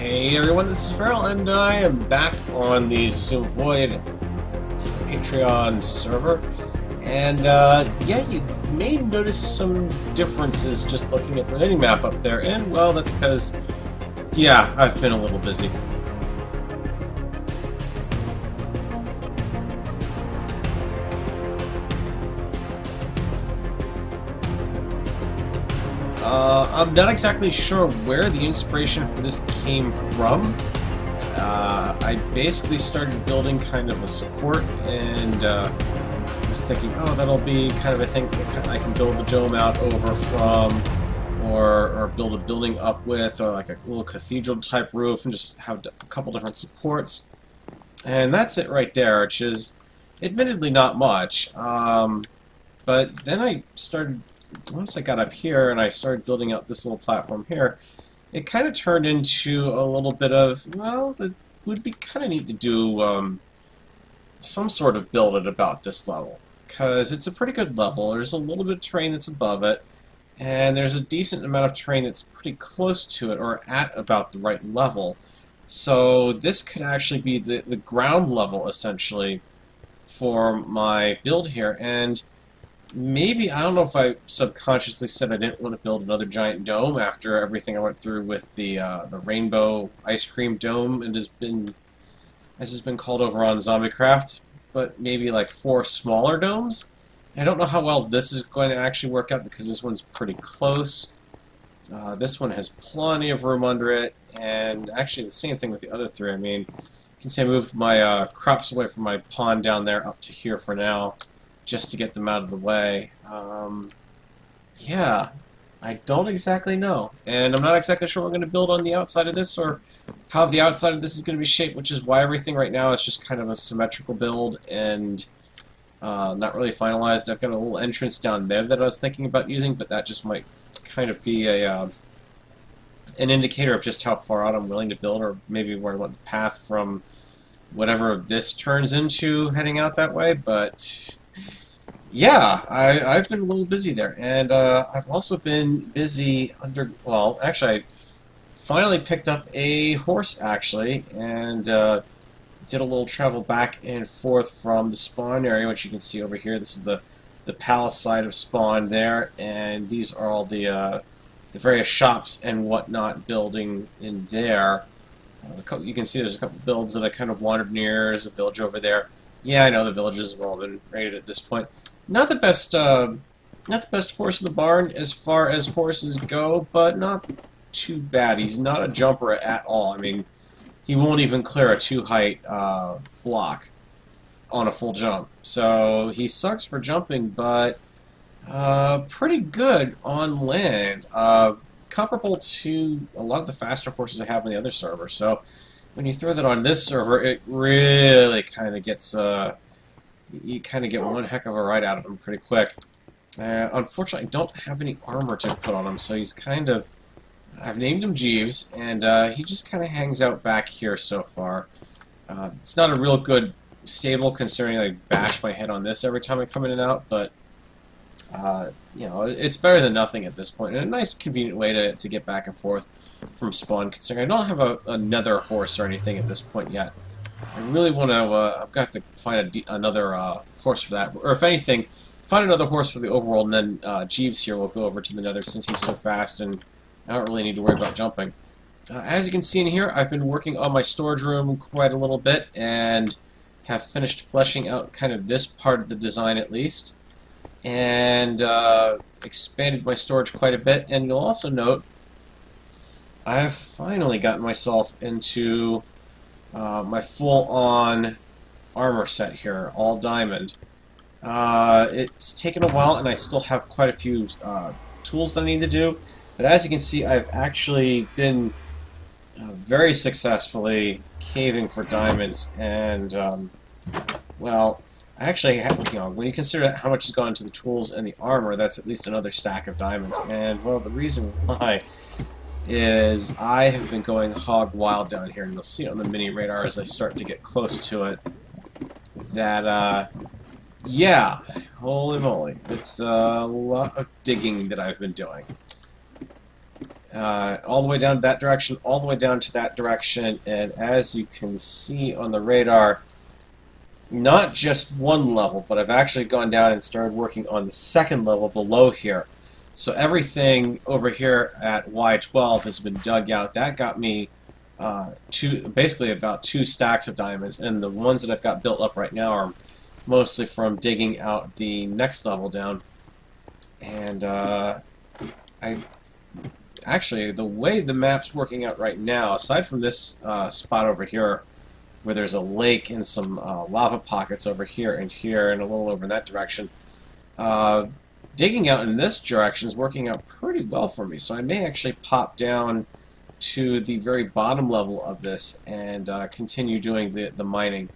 Hey everyone, this is Farrell, and I am back on the Zoom Void Patreon server. And yeah, you may notice some differences just looking at the mini-map up there, and well, that's because, yeah, I've been a little busy. I'm not exactly sure where the inspiration for this came from. I basically started building kind of a support, and was thinking, oh, that'll be kind of a thing that I can build the dome out over from, or build a building up with, or like a little cathedral type roof, and just have a couple different supports. And that's it right there, which is admittedly not much. But then I started, once I got up here and I started building out this little platform here, it kind of turned into a little bit of, well, it would be kind of neat to do some sort of build at about this level, because it's a pretty good level. There's a little bit of terrain that's above it, and there's a decent amount of terrain that's pretty close to it, or at about the right level. So this could actually be the ground level, essentially, for my build here. And maybe, I don't know if I subconsciously said I didn't want to build another giant dome after everything I went through with the rainbow ice cream dome, and as has been called over on ZombieCraft, but maybe like 4 smaller domes. I don't know how well this is going to actually work out, because this one's pretty close. This one has plenty of room under it, and actually the same thing with the other 3. I mean, you can say I moved my crops away from my pond down there up to here for now, just to get them out of the way. Yeah, I don't exactly know. And I'm not exactly sure what we're going to build on the outside of this, or how the outside of this is going to be shaped, which is why everything right now is just kind of a symmetrical build, and not really finalized. I've got a little entrance down there that I was thinking about using, but that just might kind of be an indicator of just how far out I'm willing to build, or maybe where I want the path from whatever this turns into heading out that way. But yeah, I've been a little busy there, and I've also been busy well, actually, I finally picked up a horse, actually, and did a little travel back and forth from the spawn area, which you can see over here. This is the palace side of spawn there, and these are all the various shops and whatnot building in there. You can see there's a couple builds that I kind of wandered near. There's a village over there. Yeah, I know the villages have all been raided at this point. Not the best horse in the barn as far as horses go, but not too bad. He's not a jumper at all. I mean, he won't even clear a 2-height block on a full jump. So he sucks for jumping, but pretty good on land. Comparable to a lot of the faster horses I have on the other server. So when you throw that on this server, it really kind of gets you kind of get one heck of a ride out of him pretty quick. Unfortunately, I don't have any armor to put on him, so he's kind of... I've named him Jeeves, and he just kind of hangs out back here so far. It's not a real good stable, considering I bash my head on this every time I come in and out, but you know, it's better than nothing at this point, and a nice, convenient way to get back and forth from spawn, considering I don't have another horse or anything at this point yet. I really want to, I've got to find another horse for that, or if anything, find another horse for the overworld, and then Jeeves here will go over to the nether, since he's so fast, and I don't really need to worry about jumping. As you can see in here, I've been working on my storage room quite a little bit, and have finished fleshing out kind of this part of the design at least, and expanded my storage quite a bit. And you'll also note I've finally gotten myself into my full-on armor set here, all diamond. It's taken a while, and I still have quite a few tools that I need to do, but as you can see, I've actually been very successfully caving for diamonds, and well, I actually have, you know, when you consider how much has gone into the tools and the armor, that's at least another stack of diamonds. And well, the reason why is I have been going hog wild down here, and you'll see on the mini radar as I start to get close to it that yeah, holy moly, it's a lot of digging that I've been doing. all the way down to that direction, all the way down to that direction, and as you can see on the radar, not just one level, but I've actually gone down and started working on the second level below here. So everything over here at Y12 has been dug out. That got me basically about 2 stacks of diamonds, and the ones that I've got built up right now are mostly from digging out the next level down. And I actually, the way the map's working out right now, aside from this spot over here, where there's a lake and some lava pockets over here and a little over in that direction, digging out in this direction is working out pretty well for me. So I may actually pop down to the very bottom level of this and continue doing the mining.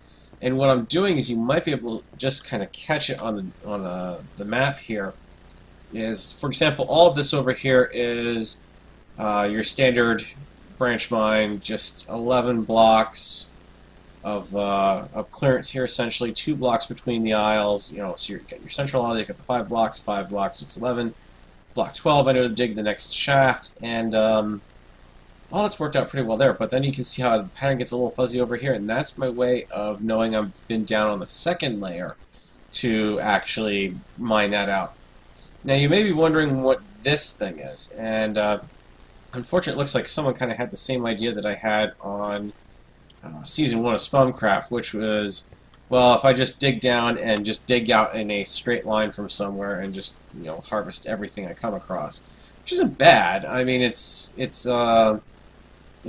And what I'm doing is, you might be able to just kind of catch it on the map here, is, for example, all of this over here is your standard branch mine, just 11 blocks of clearance here, essentially 2 blocks between the aisles. You know, so you get your central aisle, you get the 5 blocks, so it's 11. Block 12, I know to dig the next shaft, and all that's worked out pretty well there. But then you can see how the pattern gets a little fuzzy over here, and that's my way of knowing I've been down on the second layer to actually mine that out. Now you may be wondering what this thing is, and unfortunately it looks like someone kind of had the same idea that I had on Season 1 of Spumcraft, which was, well, if I just dig down and just dig out in a straight line from somewhere and just, you know, harvest everything I come across, which isn't bad. I mean, the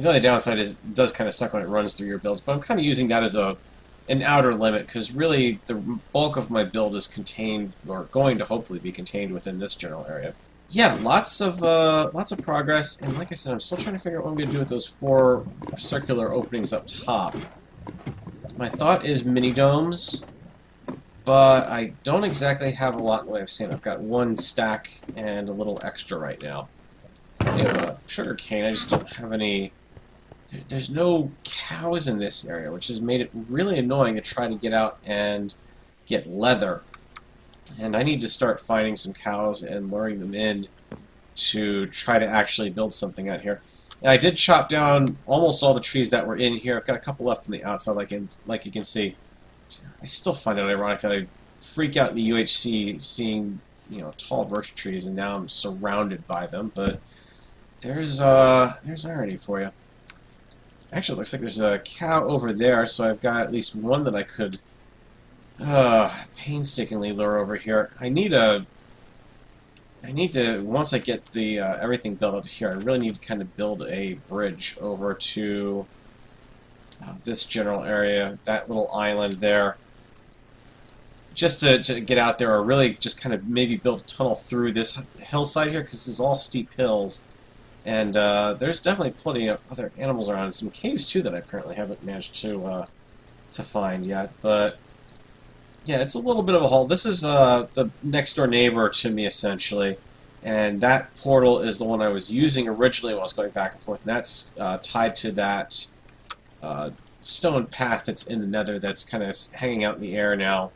only downside is it does kind of suck when it runs through your builds, but I'm kind of using that as an outer limit, because really the bulk of my build is contained, or going to hopefully be contained, within this general area. Yeah, lots of progress, and like I said, I'm still trying to figure out what I'm going to do with those 4 circular openings up top. My thought is mini domes, but I don't exactly have a lot in the way of sand. I've got 1 stack and a little extra right now. I have a sugar cane, I just don't have any. There's no cows in this area, which has made it really annoying to try to get out and get leather. And I need to start finding some cows and luring them in to try to actually build something out here. And I did chop down almost all the trees that were in here. I've got a couple left on the outside, like you can see. I still find it ironic that I freak out in the UHC seeing, you know, tall birch trees, and now I'm surrounded by them. But there's irony for you. Actually, it looks like there's a cow over there, so I've got at least one that I could painstakingly lure over here. I need to, once I get the everything built up here, I really need to kind of build a bridge over to this general area, that little island there, just to get out there, or really just kind of maybe build a tunnel through this hillside here, because this is all steep hills. And there's definitely plenty of other animals around, and some caves too that I apparently haven't managed to find yet. But yeah, it's a little bit of a haul. This is the next door neighbor to me, essentially, and that portal is the one I was using originally when I was going back and forth. And that's tied to that stone path that's in the Nether, that's kind of hanging out in the air now.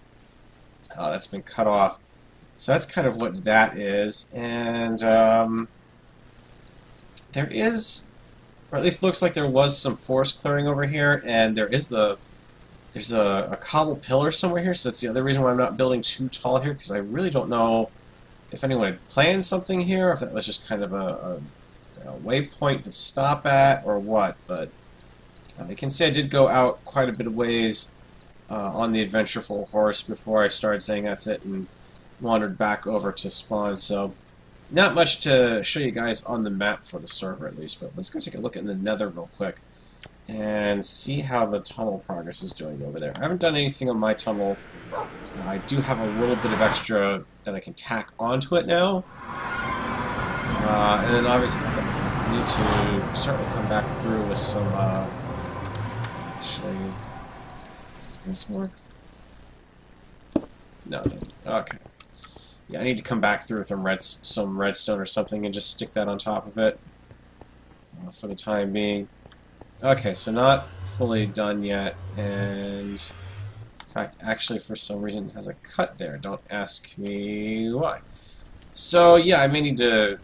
That's been cut off. So that's kind of what that is, and there is, or at least looks like there was, some forest clearing over here, and there's a cobble pillar somewhere here, so that's the other reason why I'm not building too tall here, because I really don't know if anyone had planned something here, or if that was just kind of a waypoint to stop at, or what. But you can see I did go out quite a bit of ways on the Adventureful horse before I started saying that's it, and wandered back over to spawn, so not much to show you guys on the map for the server, at least. But let's go take a look at the Nether real quick and see how the tunnel progress is doing over there. I haven't done anything on my tunnel. I do have a little bit of extra that I can tack onto it now. And then obviously I need to certainly come back through with some, actually, does this work? No, it doesn't. Okay. Yeah, I need to come back through with some redstone or something and just stick that on top of it for the time being. Okay, so not fully done yet, and in fact, actually, for some reason, it has a cut there. Don't ask me why. So yeah, I may need to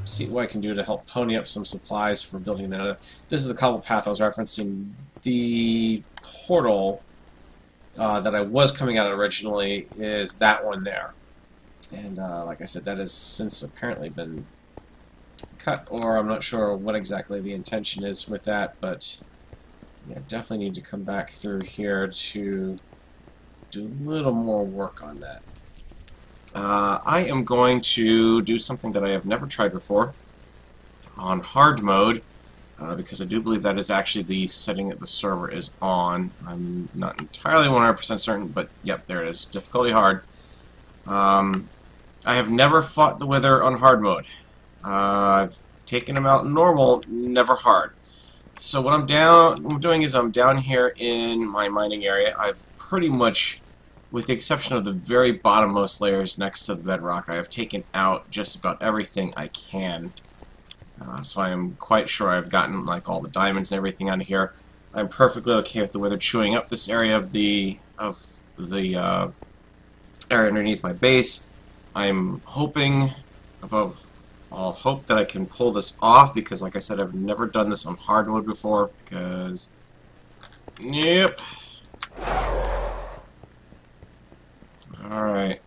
see what I can do to help pony up some supplies for building that. This is the cobble path I was referencing. The portal that I was coming out originally is that one there. And like I said, that has since apparently been cut, or I'm not sure what exactly the intention is with that, but yeah, definitely need to come back through here to do a little more work on that. I am going to do something that I have never tried before on hard mode, because I do believe that is actually the setting that the server is on. I'm not entirely 100% certain, but yep, there it is. Difficulty hard. I have never fought the Wither on hard mode. I've taken him out normal, never hard. So what I'm doing is I'm down here in my mining area. I've pretty much, with the exception of the very bottommost layers next to the bedrock, I have taken out just about everything I can. So I am quite sure I've gotten like all the diamonds and everything out of here. I'm perfectly okay with the Wither chewing up this area of the area underneath my base. I'm hoping, above all hope, that I can pull this off, because like I said, I've never done this on hard mode before, because yep. Alright.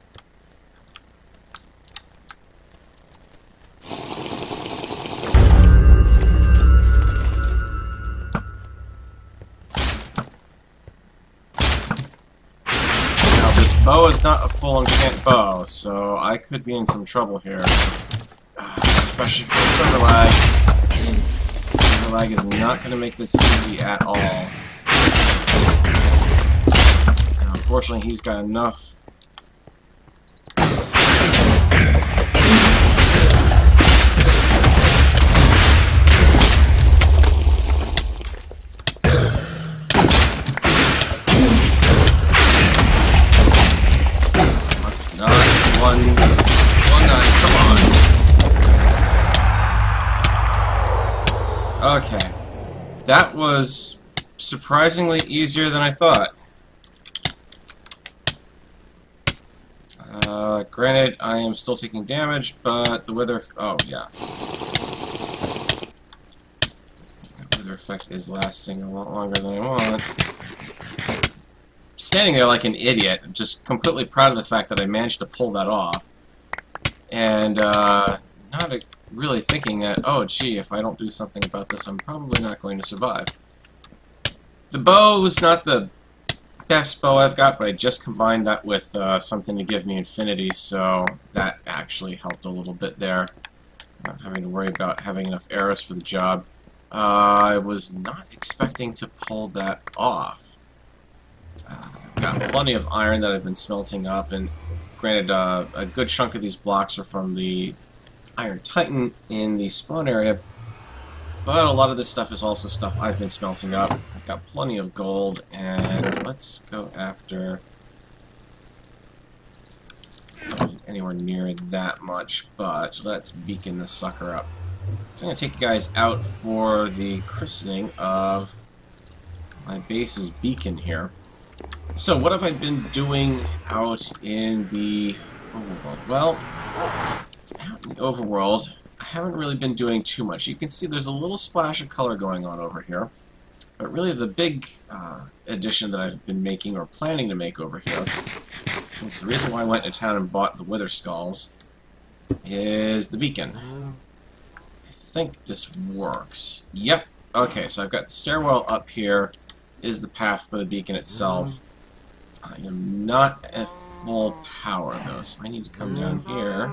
Bow is not a full enchant bow, so I could be in some trouble here. Especially for server lag. Server lag is not going to make this easy at all. And unfortunately, he's got enough. Okay, that was surprisingly easier than I thought. Granted, I am still taking damage, but the Wither... oh, yeah. The Wither effect is lasting a lot longer than I want. Standing there like an idiot, just completely proud of the fact that I managed to pull that off. And, not really thinking that, oh gee, if I don't do something about this, I'm probably not going to survive. The bow is not the best bow I've got, but I just combined that with something to give me infinity, so that actually helped a little bit there. Not having to worry about having enough arrows for the job. I was not expecting to pull that off. I've got plenty of iron that I've been smelting up, and granted, a good chunk of these blocks are from the Iron Titan in the spawn area, but a lot of this stuff is also stuff I've been smelting up. I've got plenty of gold, and let's go after... not anywhere near that much, but let's beacon this sucker up. So I'm going to take you guys out for the christening of my base's beacon here. So what have I been doing out in the overworld? Well, out in the overworld, I haven't really been doing too much. You can see there's a little splash of color going on over here. But really the big addition that I've been making, or planning to make over here, and the reason why I went to town and bought the Wither Skulls, is the beacon. I think this works. Yep. Okay, so I've got the stairwell up here, is the path for the beacon itself. I am not at full power though, so I need to come down here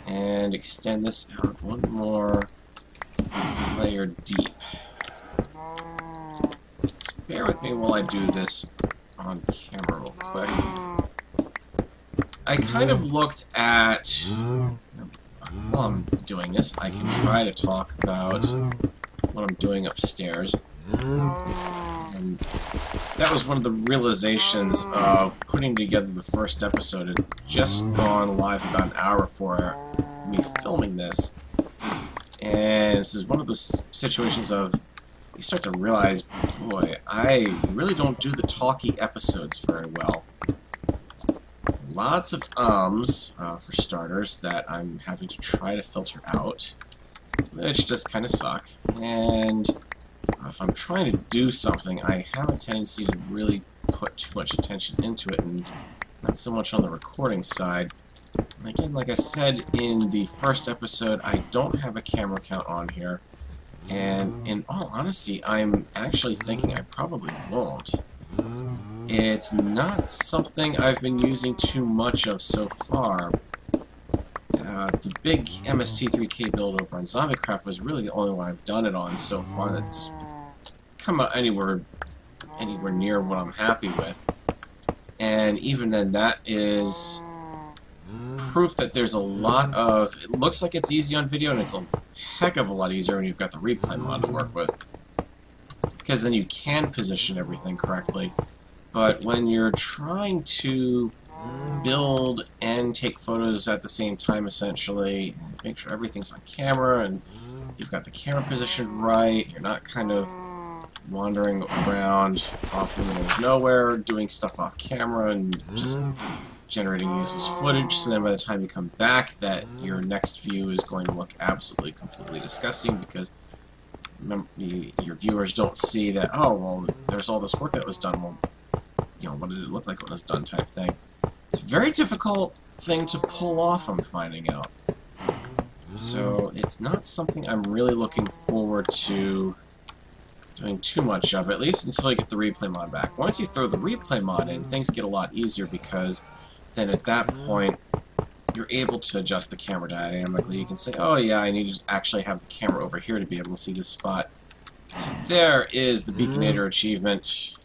and extend this out one more layer deep. Just bear with me while I do this on camera real quick. I kind of looked at... while I'm doing this, I can try to talk about what I'm doing upstairs. And that was one of the realizations of putting together the first episode. It had just gone live about an hour before me filming this. And this is one of those situations of, you start to realize, boy, I really don't do the talky episodes very well. lots of for starters, that I'm having to try to filter out, which just kind of suck. And if I'm trying to do something, I have a tendency to really put too much attention into it, and not so much on the recording side. Again, like I said in the first episode, I don't have a camera count on here, and in all honesty, I'm actually thinking I probably won't. It's not something I've been using too much of so far. The big MST3K build over on ZombieCraft was really the only one I've done it on so far that's come out anywhere near what I'm happy with. And even then, that is proof that there's a lot of... It looks like it's easy on video, and it's a heck of a lot easier when you've got the replay mod to work with. Because then you can position everything correctly. But when you're trying to build and take photos at the same time, essentially, and make sure everything's on camera, and you've got the camera positioned right, you're not kind of wandering around off in the middle of nowhere, doing stuff off camera, and just generating useless footage, so then by the time you come back, that your next view is going to look absolutely, completely disgusting, because your viewers don't see that, oh, well, there's all this work that was done, well, you know, what did it look like when it was done type thing. It's a very difficult thing to pull off, I'm finding out. So it's not something I'm really looking forward to doing too much of, at least until you get the replay mod back. Once you throw the replay mod in, things get a lot easier, because then at that point, you're able to adjust the camera dynamically. You can say, oh yeah, I need to actually have the camera over here to be able to see this spot. So there is the Beaconator achievement,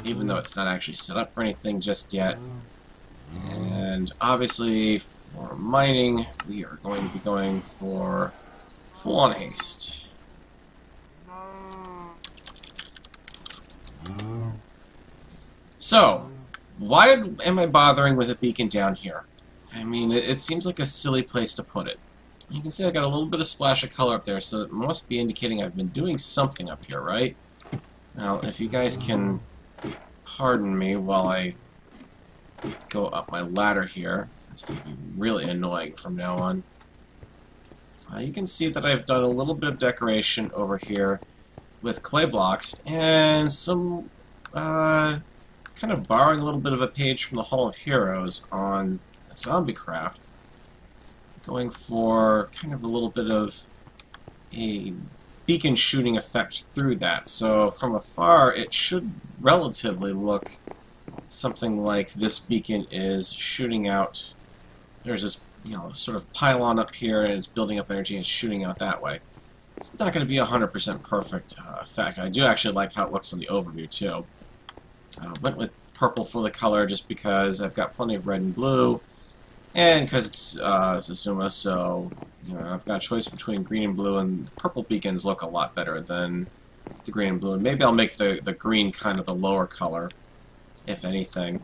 even though it's not actually set up for anything just yet. And obviously, for mining, we are going to be going for full-on haste. So, why am I bothering with a beacon down here? I mean, it seems like a silly place to put it. You can see I got a little bit of splash of color up there, so it must be indicating I've been doing something up here, right? Now, if you guys can pardon me while I go up my ladder here, it's going to be really annoying from now on. You can see that I've done a little bit of decoration over here with clay blocks, and some, kind of borrowing a little bit of a page from the Hall of Heroes on ZombieCraft, going for kind of a little bit of a beacon shooting effect through that. So from afar, it should relatively look something like this beacon is shooting out. There's this, you know, sort of pylon up here, and it's building up energy and shooting out that way. It's not going to be a 100% perfect effect. I do actually like how it looks on the overview, too. Went with purple for the color just because I've got plenty of red and blue, and because it's Tsushima, so you know, I've got a choice between green and blue, and the purple beacons look a lot better than the green and blue. And maybe I'll make the green kind of the lower color, if anything.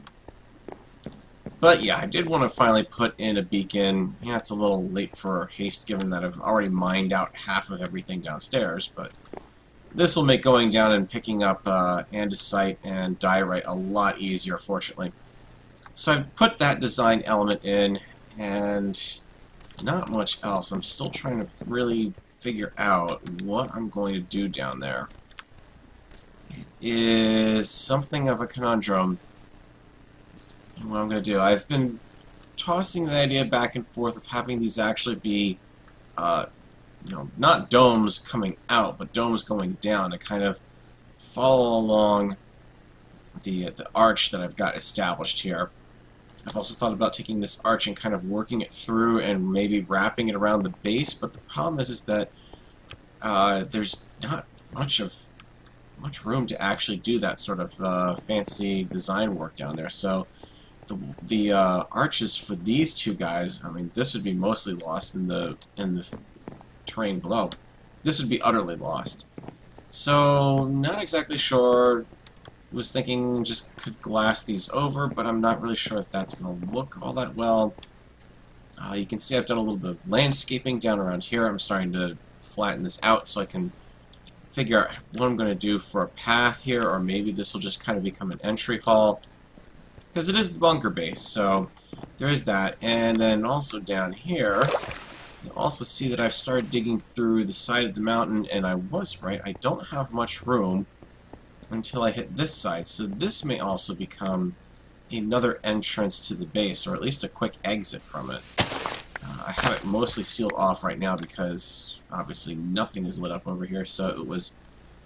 But yeah, I did want to finally put in a beacon. Yeah, it's a little late for haste given that I've already mined out half of everything downstairs, but this will make going down and picking up andesite and diorite a lot easier, fortunately. So I've put that design element in, and not much else. I'm still trying to really figure out what I'm going to do down there. It is something of a conundrum. What I'm going to do. I've been tossing the idea back and forth of having these actually be, you know, not domes coming out, but domes going down to kind of follow along the arch that I've got established here. I've also thought about taking this arch and kind of working it through and maybe wrapping it around the base, but the problem is that there's not much room to actually do that sort of fancy design work down there. So the arches for these two guys, I mean, this would be mostly lost in the terrain below. This would be utterly lost. So, not exactly sure. Was thinking just could glass these over, but I'm not really sure if that's going to look all that well. You can see I've done a little bit of landscaping down around here. I'm starting to flatten this out so I can figure out what I'm going to do for a path here, or maybe this will just kind of become an entry hall. because it is the bunker base, so there is that. And then also down here, you'll also see that I've started digging through the side of the mountain, and I was right, I don't have much room until I hit this side, so this may also become another entrance to the base, or at least a quick exit from it. I have it mostly sealed off right now because obviously nothing is lit up over here, so it was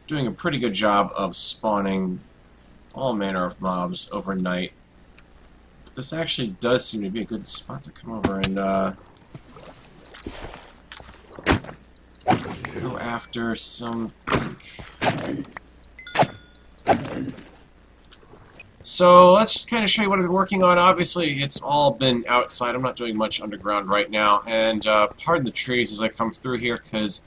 doing a pretty good job of spawning all manner of mobs overnight. This actually does seem to be a good spot to come over and go after some ink. So let's just kind of show you what I've been working on. Obviously, it's all been outside. I'm not doing much underground right now. And pardon the trees as I come through here, because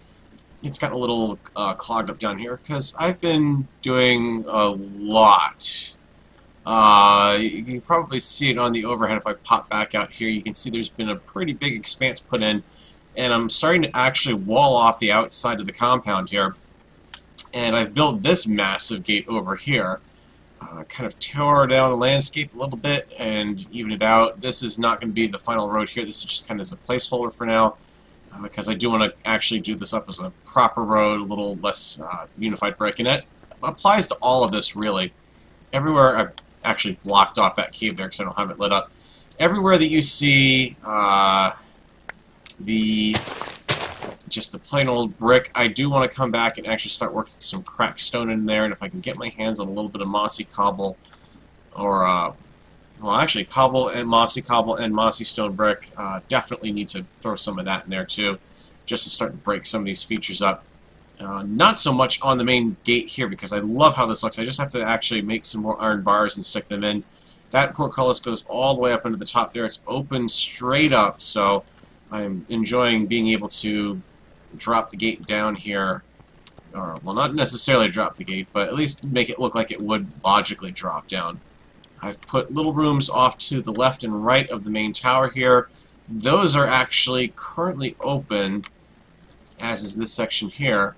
it's gotten a little clogged up down here, because I've been doing a lot. You can probably see it on the overhead if I pop back out here. You can see there's been a pretty big expanse put in, and I'm starting to actually wall off the outside of the compound here. And I've built this massive gate over here. Kind of tore down the landscape a little bit and even it out. This is not going to be the final road here. This is just kind of as a placeholder for now, because I do want to actually do this up as a proper road, a little less unified brick, and it applies to all of this really. Everywhere I've actually blocked off that cave there because I don't have it lit up. Everywhere that you see just the plain old brick, I do want to come back and actually start working some cracked stone in there, and if I can get my hands on a little bit of mossy cobble, or, well actually cobble and mossy stone brick, definitely need to throw some of that in there too, just to start to break some of these features up. Not so much on the main gate here, because I love how this looks. I just have to actually make some more iron bars and stick them in. That portcullis goes all the way up into the top there. It's open straight up, so I'm enjoying being able to drop the gate down here, or, well, not necessarily drop the gate, but at least make it look like it would logically drop down. I've put little rooms off to the left and right of the main tower here. Those are actually currently open, as is this section here.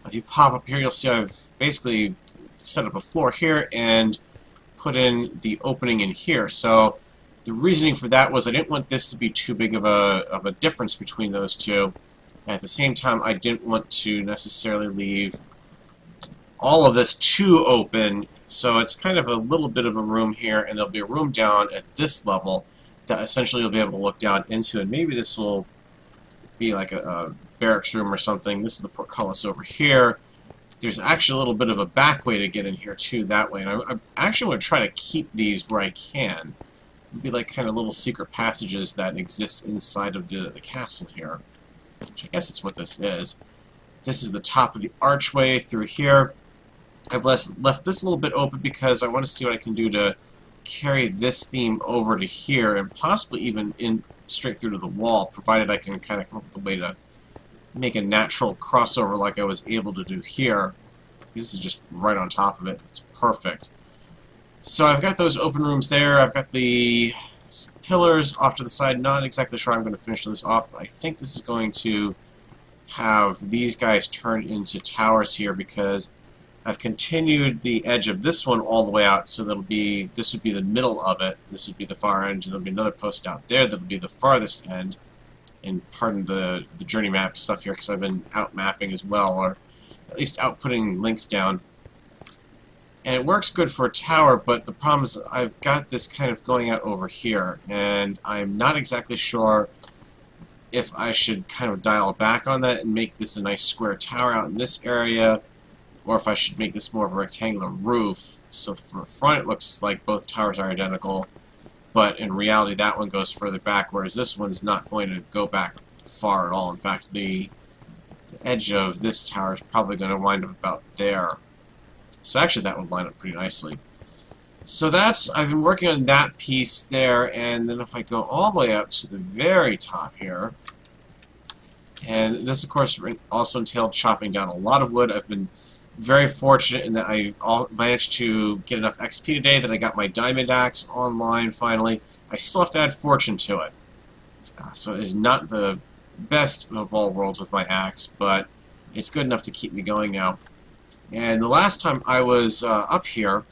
If you pop up here, you'll see I've basically set up a floor here and put in the opening in here. So the reasoning for that was I didn't want this to be too big of a difference between those two. At the same time, I didn't want to necessarily leave all of this too open, so it's kind of a little bit of a room here, and there'll be a room down at this level that essentially you'll be able to look down into, and maybe this will be like a barracks room or something. This is the portcullis over here. There's actually a little bit of a back way to get in here too that way, and I actually want to try to keep these where I can. It'll be like kind of little secret passages that exist inside of the castle here, which I guess it's what this is. This is the top of the archway through here. I've left this a little bit open because I want to see what I can do to carry this theme over to here and possibly even in straight through to the wall, provided I can kind of come up with a way to make a natural crossover like I was able to do here. This is just right on top of it. It's perfect. So I've got those open rooms there. I've got the pillars off to the side. Not exactly sure how I'm going to finish this off, but I think this is going to have these guys turned into towers here, because I've continued the edge of this one all the way out, so this would be the middle of it. This would be the far end, and there'll be another post out there that'll be the farthest end. And pardon the journey map stuff here, because I've been out mapping as well, or at least outputting links down. And it works good for a tower, but the problem is I've got this kind of going out over here, and I'm not exactly sure if I should kind of dial back on that and make this a nice square tower out in this area, or if I should make this more of a rectangular roof, so from the front it looks like both towers are identical, but in reality that one goes further back, whereas this one's not going to go back far at all. In fact, the edge of this tower is probably going to wind up about there. So actually that would line up pretty nicely. So I've been working on that piece there, and then if I go all the way up to the very top here, and this of course also entailed chopping down a lot of wood. I've been very fortunate in that I managed to get enough XP today that I got my diamond axe online finally. I still have to add fortune to it. So it is not the best of all worlds with my axe, but it's good enough to keep me going now. And the last time I was up here,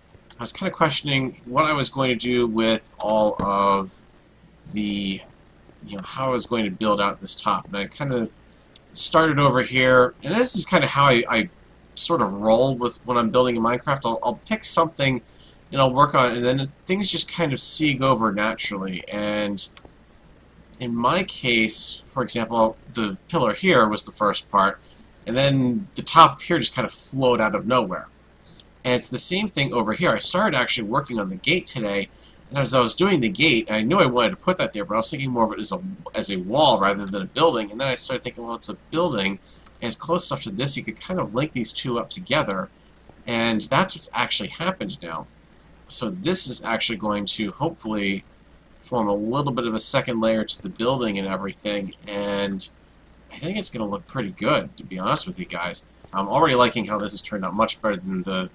I was kind of questioning what I was going to do with all of the, how I was going to build out this top. And I kind of started over here, and this is kind of how I sort of roll with when I'm building in Minecraft. I'll pick something, and I'll work on it, and then things just kind of seeg over naturally. And in my case, for example, the pillar here was the first part, and then the top here just kind of flowed out of nowhere. And it's the same thing over here. I started actually working on the gate today, and as I was doing the gate, I knew I wanted to put that there, but I was thinking more of it as a wall rather than a building. And then I started thinking, well, it's a building, and it's close enough to this, you could kind of link these two up together, and that's what's actually happened now. So this is actually going to hopefully form a little bit of a second layer to the building and everything, and I think it's going to look pretty good, to be honest with you guys. I'm already liking how this has turned out much better than the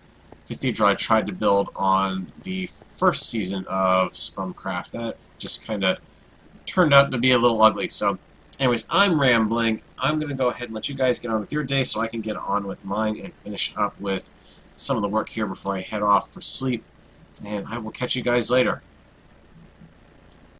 cathedral I tried to build on the first season of Spumcraft. That just kind of turned out to be a little ugly. So, anyways, I'm rambling. I'm going to go ahead and let you guys get on with your day so I can get on with mine and finish up with some of the work here before I head off for sleep. And I will catch you guys later.